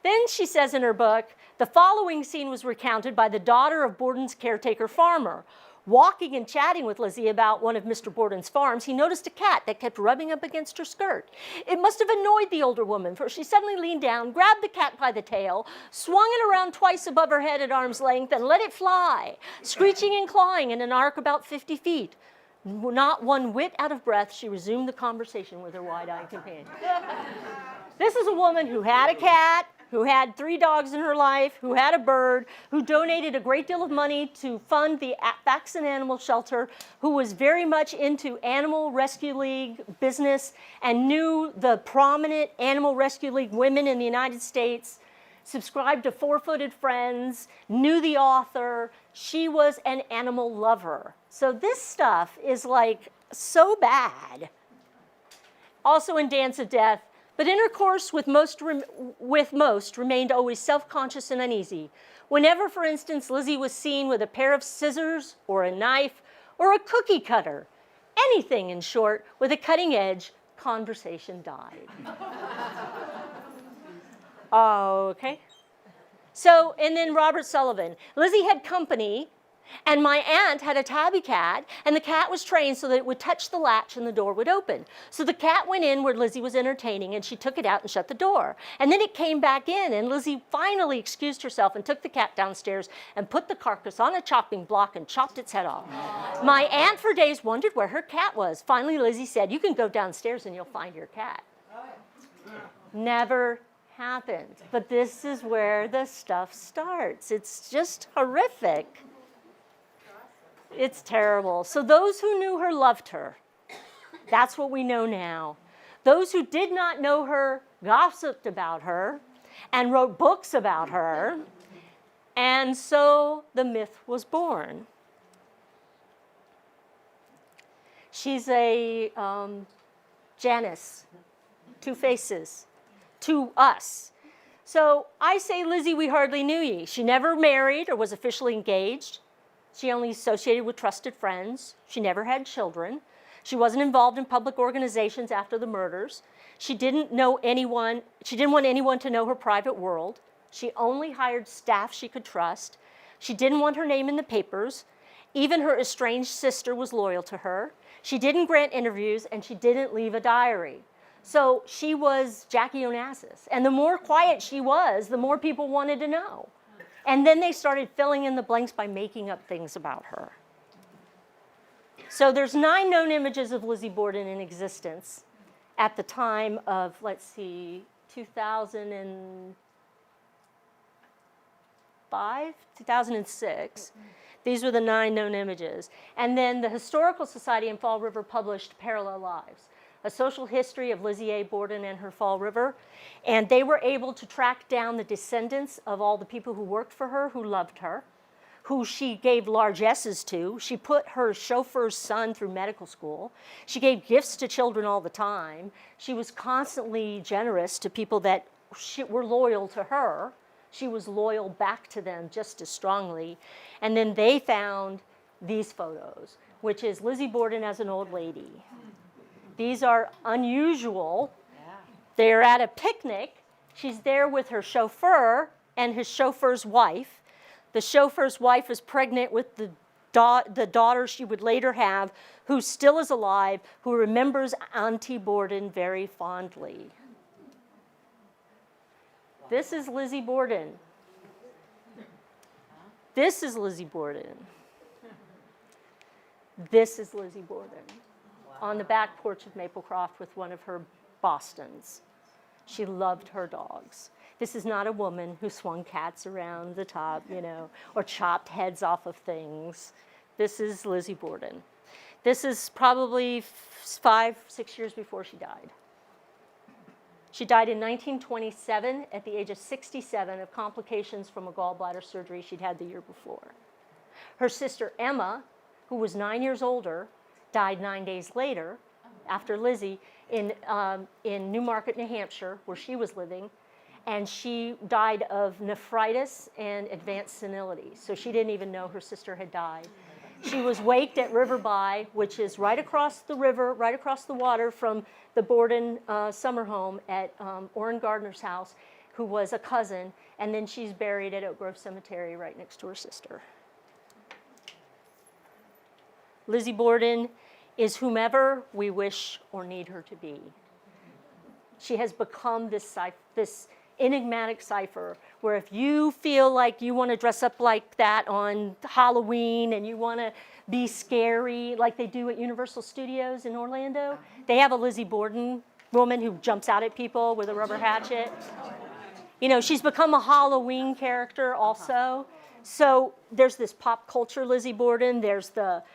Then she says in her book, the following scene was recounted by the daughter of Borden's caretaker farmer. Walking and chatting with Lizzie about one of Mr. Borden's farms, he noticed a cat that kept rubbing up against her skirt. It must have annoyed the older woman, for she suddenly leaned down, grabbed the cat by the tail, swung it around twice above her head at arm's length, and let it fly, screeching and clawing in an arc about 50 feet. Not one whit out of breath, she resumed the conversation with her wide-eyed companion. This is a woman who had a cat, who had 3 dogs in her life, who had a bird, who donated a great deal of money to fund the Faxon Animal Shelter, who was very much into Animal Rescue League business and knew the prominent Animal Rescue League women in the United States. subscribed to Four-Footed Friends, knew the author. She was an animal lover. So this stuff is like so bad. Also in Dance of Death, but intercourse with most remained always self-conscious and uneasy. Whenever, for instance, Lizzie was seen with a pair of scissors or a knife or a cookie cutter, anything, in short, with a cutting edge, conversation died. Okay. So, and then Robert Sullivan. Lizzie had company, and my aunt had a tabby cat, and the cat was trained so that it would touch the latch and the door would open. So the cat went in where Lizzie was entertaining, and she took it out and shut the door. And then it came back in, and Lizzie finally excused herself and took the cat downstairs and put the carcass on a chopping block and chopped its head off. My aunt for days wondered where her cat was. Finally, Lizzie said, "You can go downstairs and you'll find your cat." Never happened. But this is where the stuff starts. It's just horrific. It's terrible. So those who knew her loved her. That's what we know now. Those who did not know her gossiped about her and wrote books about her. And so the myth was born. She's a Janus, two faces, to us. So I say, Lizzie, we hardly knew ye. She never married or was officially engaged. She only associated with trusted friends. She never had children. She wasn't involved in public organizations after the murders. She didn't know anyone. She didn't want anyone to know her private world. She only hired staff she could trust. She didn't want her name in the papers. Even her estranged sister was loyal to her. She didn't grant interviews, and she didn't leave a diary. So she was Jackie Onassis. And the more quiet she was, the more people wanted to know. And then they started filling in the blanks by making up things about her. So there's 9 known images of Lizzie Borden in existence at the time of, let's see, 2005, 2006. These were the 9 known images. And then the Historical Society in Fall River published Parallel Lives, a social history of Lizzie A. Borden and her Fall River. And they were able to track down the descendants of all the people who worked for her, who loved her, who she gave largesses to. She put her chauffeur's son through medical school. She gave gifts to children all the time. She was constantly generous to people that were loyal to her. She was loyal back to them just as strongly. And then they found these photos, which is Lizzie Borden as an old lady. These are unusual. They're at a picnic. She's there with her chauffeur and his chauffeur's wife. The chauffeur's wife is pregnant with the daughter she would later have, who still is alive, who remembers Auntie Borden very fondly. This is Lizzie Borden. This is Lizzie Borden. This is Lizzie Borden on the back porch of Maplecroft with one of her Bostons. She loved her dogs. This is not a woman who swung cats around the top, or chopped heads off of things. This is Lizzie Borden. This is probably 5-6 years before she died. She died in 1927 at the age of 67 of complications from a gallbladder surgery she'd had the year before. Her sister Emma, who was 9 years older, died 9 days later, after Lizzie, in Newmarket, New Hampshire, where she was living, and she died of nephritis and advanced senility. So she didn't even know her sister had died. She was waked at Riverby, which is right across the river, right across the water from the Borden summer home at Orrin Gardner's house, who was a cousin, and then she's buried at Oak Grove Cemetery right next to her sister. Lizzie Borden is whomever we wish or need her to be. She has become this enigmatic cipher where if you feel like you want to dress up like that on Halloween and you want to be scary like they do at Universal Studios in Orlando, they have a Lizzie Borden woman who jumps out at people with a rubber hatchet. She's become a Halloween character also. So there's this pop culture Lizzie Borden. There's that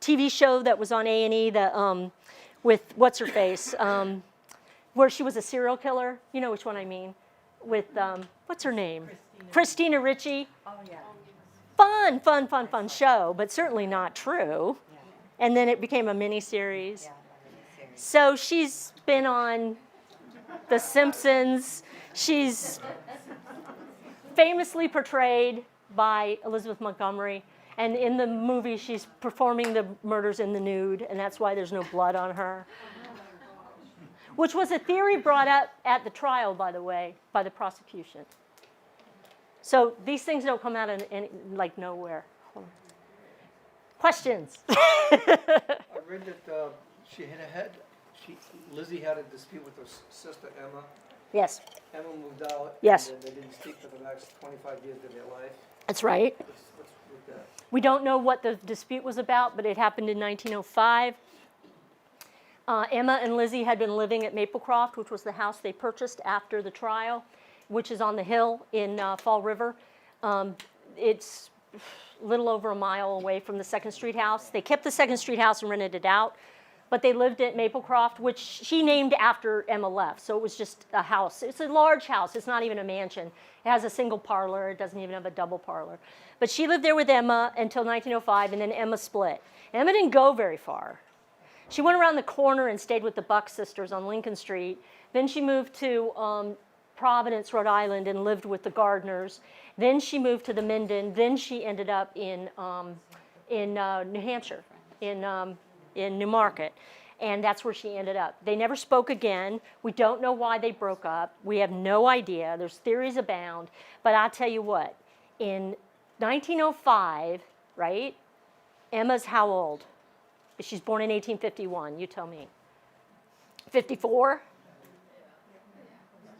TV show that was on A&E with what's her face, where she was a serial killer. You know which one I mean? With, what's her name? Christina Ricci. Oh, yeah. Fun show, but certainly not true. And then it became a miniseries. So she's been on The Simpsons. She's famously portrayed by Elizabeth Montgomery. And in the movie, she's performing the murders in the nude, and that's why there's no blood on her. Which was a theory brought up at the trial, by the way, by the prosecution. So these things don't come out in like nowhere. Questions? I read that Lizzie had a dispute with her sister Emma. Yes, Emma moved out. Yes. And they didn't speak for the next 25 years of their life. that's right. What's with that? We don't know what the dispute was about, but it happened in 1905. Emma and Lizzie had been living at Maplecroft, which was the house they purchased after the trial, which is on the hill in Fall River. It's a little over a mile away from the 2nd Street house. They kept the 2nd Street house and rented it out, but they lived at Maplecroft, which she named after Emma left. So it was just a house. It's a large house. It's not even a mansion. It has a single parlor. It doesn't even have a double parlor. But she lived there with Emma until 1905, and then Emma split. Emma didn't go very far. She went around the corner and stayed with the Buck sisters on Lincoln Street. Then she moved to Providence, Rhode Island, and lived with the Gardners. Then she moved to the Minden. Then she ended up in New Hampshire, in Newmarket. And that's where she ended up. They never spoke again. We don't know why they broke up. We have no idea. There's theories abound. But I'll tell you what, in 1905, right, Emma's how old? She's born in 1851. You tell me. 54?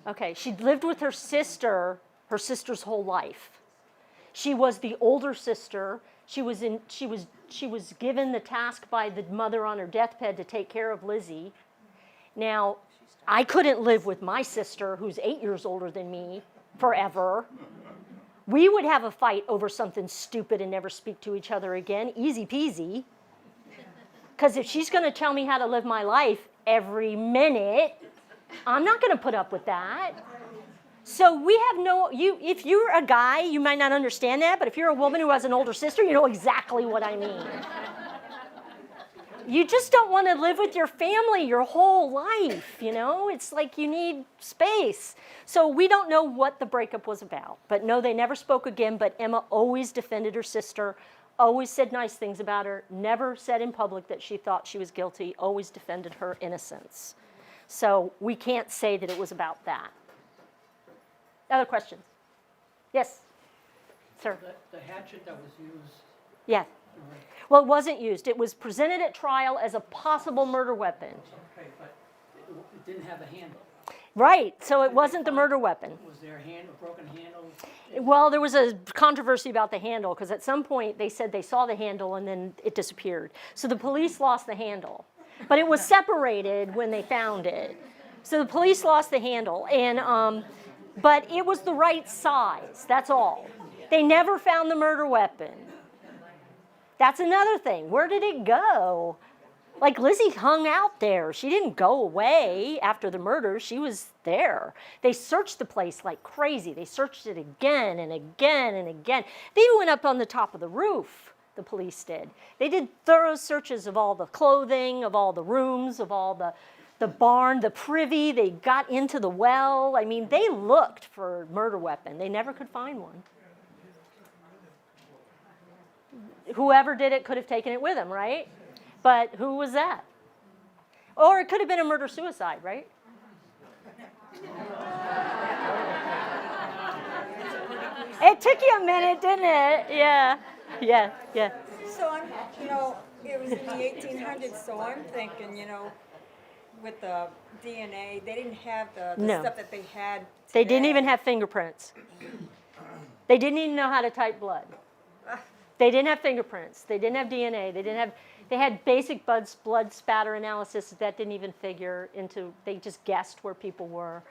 Okay, she lived with her sister's whole life. She was the older sister. She was given the task by the mother on her deathbed to take care of Lizzie. Now, I couldn't live with my sister, who's 8 years older than me, forever. We would have a fight over something stupid and never speak to each other again, easy peasy. Because if she's going to tell me how to live my life every minute, I'm not going to put up with that. So we have if you're a guy, you might not understand that, but if you're a woman who has an older sister, you know exactly what I mean. You just don't want to live with your family your whole life, you know? It's like you need space. So we don't know what the breakup was about. But no, they never spoke again, but Emma always defended her sister, always said nice things about her, never said in public that she thought she was guilty, always defended her innocence. So we can't say that it was about that. Other questions? Yes, sir. The hatchet that was used. Yeah. Well, it wasn't used. It was presented at trial as a possible murder weapon. Okay, but it didn't have a handle. Right, so it wasn't the murder weapon. Was there a broken handle? Well, there was a controversy about the handle because at some point they said they saw the handle and then it disappeared. So the police lost the handle. But it was separated when they found it. So the police lost the handle, but it was the right size, that's all. They never found the murder weapon. That's another thing. Where did it go? Like Lizzie hung out there. She didn't go away after the murder. She was there. They searched the place like crazy. They searched it again and again and again. They even went up on the top of the roof, the police did. They did thorough searches of all the clothing, of all the rooms, of all the barn, the privy. They got into the well. I mean, they looked for a murder weapon. They never could find one. Whoever did it could have taken it with them, right? But who was that? Or it could have been a murder-suicide, right? It took you a minute, didn't it? Yeah. So it was in the 1800s, so I'm thinking, with the DNA, they didn't have the No. stuff that they had They didn't today. even have fingerprints. They didn't even know how to type blood. They didn't have fingerprints. They didn't have DNA. They had basic blood spatter analysis that didn't even figure into, they just guessed where people were.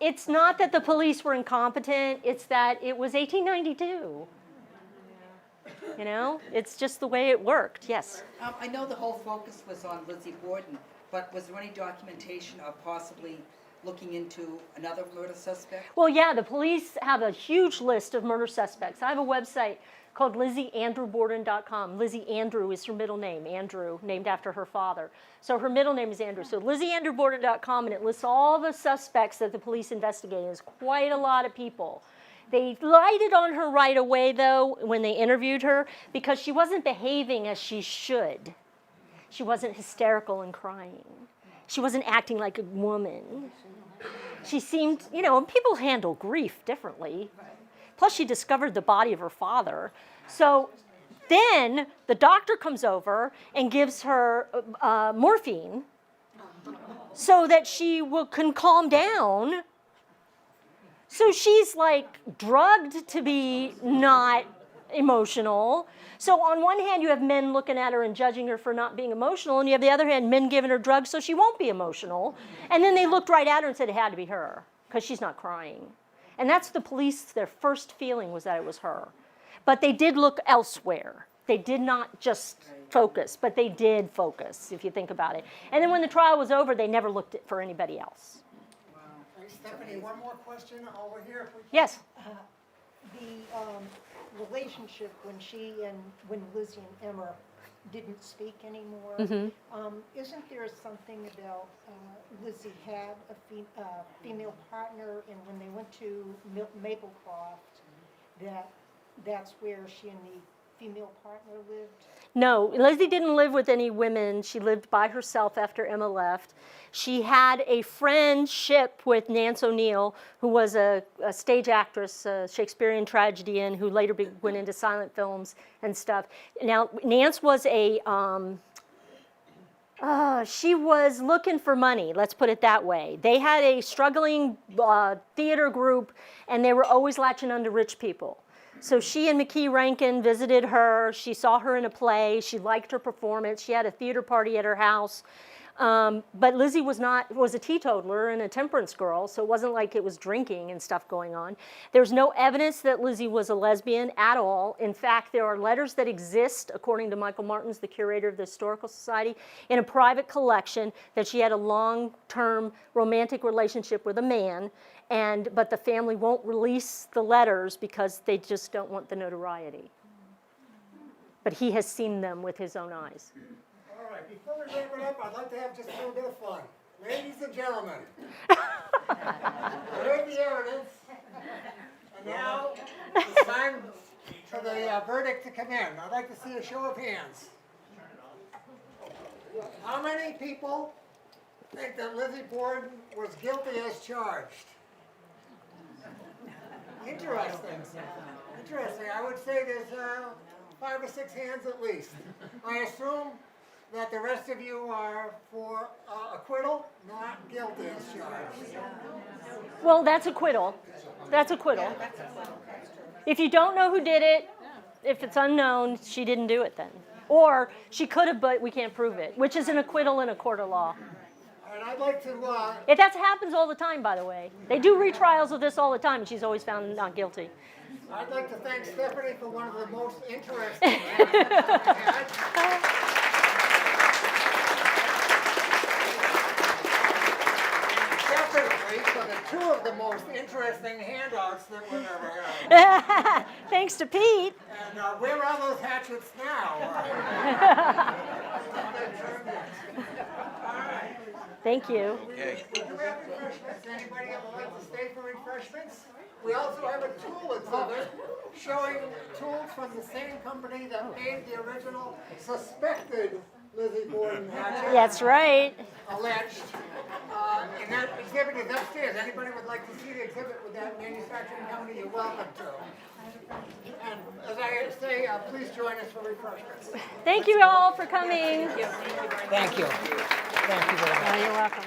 It's not that the police were incompetent, it's that it was 1892. It's just the way it worked, yes. I know the whole focus was on Lizzie Borden, But was there any documentation of possibly looking into another murder suspect? Well, yeah, the police have a huge list of murder suspects. I have a website called LizzieAndrewBorden.com. Lizzie Andrew is her middle name, Andrew, named after her father. So her middle name is Andrew. So LizzieAndrewBorden.com, and it lists all the suspects that the police investigated. It's quite a lot of people. They lighted on her right away, though, when they interviewed her, because she wasn't behaving as she should. She wasn't hysterical and crying. She wasn't acting like a woman. She seemed, you know, and people handle grief differently. Plus, she discovered the body of her father. So then the doctor comes over and gives her morphine so that she can calm down. So she's like drugged to be not emotional. So on one hand, you have men looking at her and judging her for not being emotional, and you have the other hand, men giving her drugs so she won't be emotional. And then they looked right at her and said it had to be her because she's not crying. And that's the police, their first feeling was that it was her. But they did look elsewhere. They did not just focus, but they did focus, if you think about it. And then when the trial was over, they never looked for anybody else. Hey, Stephanie, one more question over here. If we can. Yes? The relationship when Lizzie and Emma didn't speak anymore, isn't there something about Lizzie had a female partner, and when they went to Maplecroft, that's where she and the female partner lived? No, Lizzie didn't live with any women. She lived by herself after Emma left. She had a friendship with Nance O'Neill, who was a stage actress, a Shakespearean tragedian, who later went into silent films and stuff. Now, Nance was she was looking for money, let's put it that way. They had a struggling theater group, and they were always latching onto rich people. So she and McKee Rankin visited her. She saw her in a play. She liked her performance. She had a theater party at her house. But Lizzie was a teetotaler and a temperance girl, so it wasn't like it was drinking and stuff going on. There's no evidence that Lizzie was a lesbian at all. In fact, there are letters that exist, according to Michael Martins, the curator of the Historical Society, in a private collection that she had a long-term romantic relationship with a man, but the family won't release the letters because they just don't want the notoriety. But he has seen them with his own eyes. All right, before we wrap it up, I'd like to have just a little bit of fun. Ladies and gentlemen, I heard the evidence, and now it's time for the verdict to come in. I'd like to see a show of hands. How many people think that Lizzie Borden was guilty as charged? Interesting. Interesting. I would say there's 5 or 6 hands at least. I assume that the rest of you are for acquittal, not guilty as charged. Well, that's acquittal. That's acquittal. If you don't know who did it, if it's unknown, she didn't do it then. Or she could have, but we can't prove it, which is an acquittal in a court of law. And I'd like to... That happens all the time, by the way. They do retrials of this all the time, and she's always found not guilty. I'd like to thank Stefani for one of the most interesting answers we've had. Definitely for the 2 of the most interesting handouts that we've ever had. Thanks to Pete. And where are those hatchets now? All right. Thank you. We do have refreshments. Anybody ever like to stay for refreshments? We also have a tool exhibit showing tools from the same company that made the original suspected Lizzie Borden hatchet. That's right. Alleged. And that exhibit is upstairs. Anybody would like to see the exhibit with that manufacturing company, you're welcome to. And as I say, please join us for refreshments. Thank you all for coming. Thank you. Thank you very much. You're welcome.